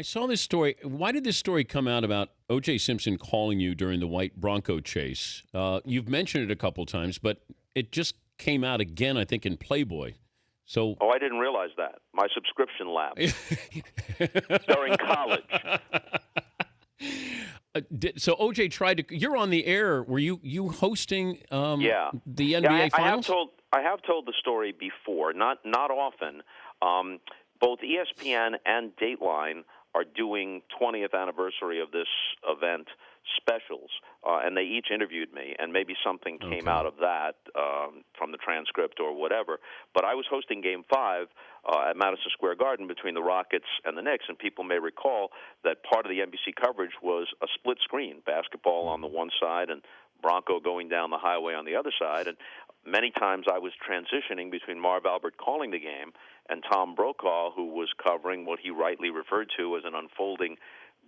I saw this story. Why did this story come out about O.J. Simpson calling you during the white Bronco chase? You've mentioned it a couple times, but it just came out again, I think, in Playboy. So, Oh, I didn't realize that. My subscription lapsed during college. So O.J. tried to. You're on the air. Were you hosting Yeah, the yeah. NBA Finals? I have told the story before, not often. Both ESPN and Dateline are doing 20th anniversary of this event specials, and they each interviewed me, and maybe something came out of that from the transcript or whatever. But I was hosting Game 5 at Madison Square Garden between the Rockets and the Knicks, and people may recall that part of the NBC coverage was a split screen, basketball on the one side and Bronco going down the highway on the other side. And many times I was transitioning between Marv Albert calling the game and Tom Brokaw, who was covering what he rightly referred to as an unfolding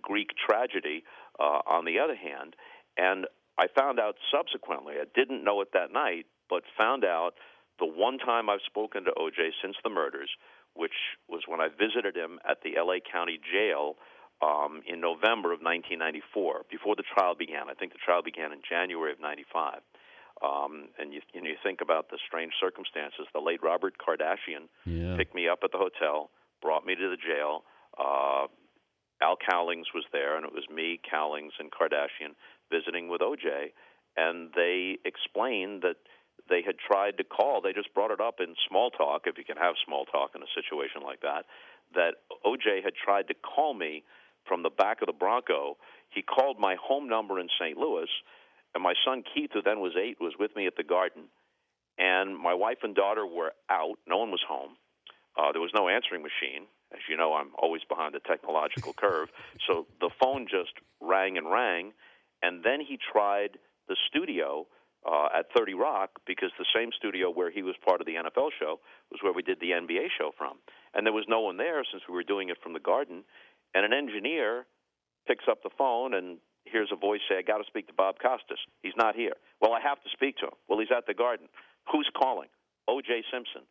Greek tragedy on the other hand. And I found out subsequently, I didn't know it that night, but found out the one time I've spoken to O.J. since the murders, which was when I visited him at the L.A. County Jail in November of 1994, before the trial began. I think the trial began in January of 95. And you think about the strange circumstances. The late Robert Kardashian picked me up at the hotel, brought me to the jail. Al Cowlings was there, and it was me, Cowlings, and Kardashian visiting with O.J., and they explained that they had tried to call. They just brought it up in small talk, if you can have small talk in a situation like that, that O.J. had tried to call me from the back of the Bronco. He called my home number in St. Louis, and my son Keith, who then was 8, was with me at the Garden. And my wife and daughter were out. No one was home. There was no answering machine. As you know, I'm always behind the technological curve. So the phone just rang and rang. And then he tried the studio at 30 Rock, because the same studio where he was part of the NFL show was where we did the NBA show from. And there was no one there since we were doing it from the Garden. And an engineer picks up the phone and hears a voice say, "I got to speak to Bob Costas. He's not here." "Well, I have to speak to him." "Well, he's at the Garden." "Who's calling?" "O.J. Simpson."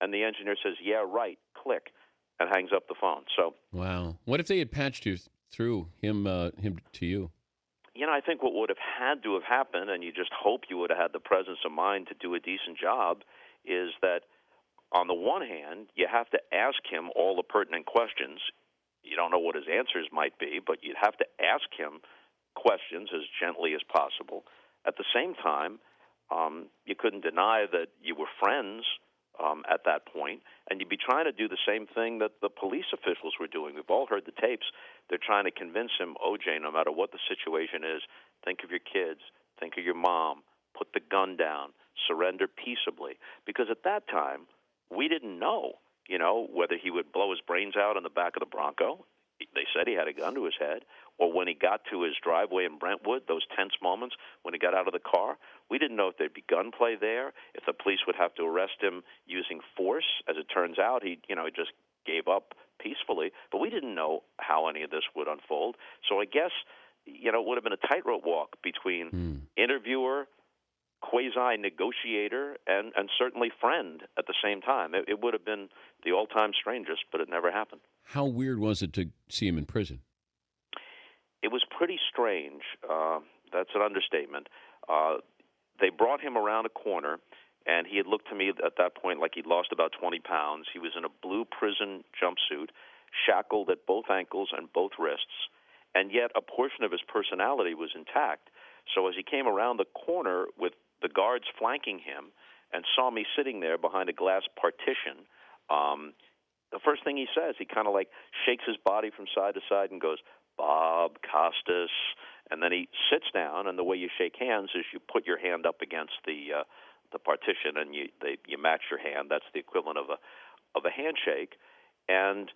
And the engineer says, "Yeah, right." Click, and hangs up the phone. So, wow. What if they had patched you through him to you? I think what would have had to have happened, and you just hope you would have had the presence of mind to do a decent job, is that on the one hand, you have to ask him all the pertinent questions. You don't know what his answers might be, but you'd have to ask him questions as gently as possible. At the same time, you couldn't deny that you were friends at that point, and you'd be trying to do the same thing that the police officials were doing. We've all heard the tapes. They're trying to convince him, "O.J., no matter what the situation is, think of your kids, think of your mom, put the gun down, surrender peaceably." Because at that time, we didn't know, whether he would blow his brains out in the back of the Bronco. They said he had a gun to his head. Or when he got to his driveway in Brentwood, those tense moments when he got out of the car, we didn't know if there'd be gunplay there, if the police would have to arrest him using force. As it turns out, he just gave up peacefully. But we didn't know how any of this would unfold. So I guess, it would have been a tightrope walk between interviewer, quasi-negotiator, and certainly friend at the same time. It would have been the all-time strangest, but it never happened. How weird was it to see him in prison? It was pretty strange. That's an understatement. They brought him around a corner, and he had looked to me at that point like he'd lost about 20 pounds. He was in a blue prison jumpsuit, shackled at both ankles and both wrists, and yet a portion of his personality was intact. So as he came around the corner with the guards flanking him and saw me sitting there behind a glass partition, the first thing he says, he kind of like shakes his body from side to side and goes, "Bob Costas," and then he sits down. And the way you shake hands is you put your hand up against the partition, and you match your hand. That's the equivalent of a handshake. And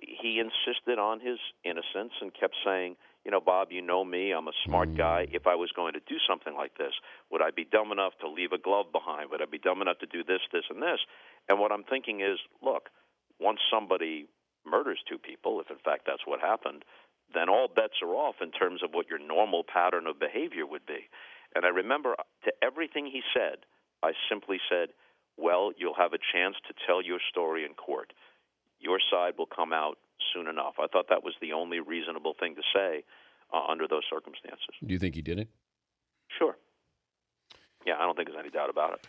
he insisted on his innocence and kept saying, "Bob, you know me. I'm a smart guy. If I was going to do something like this, would I be dumb enough to leave a glove behind? Would I be dumb enough to do this, this, and this?" And what I'm thinking is, look, once somebody murders 2 people, if in fact that's what happened, then all bets are off in terms of what your normal pattern of behavior would be. And I remember to everything he said, I simply said, "Well, you'll have a chance to tell your story in court. Your side will come out soon enough. I thought that was the only reasonable thing to say under those circumstances. Do you think he did it? Sure. Yeah, I don't think there's any doubt about it.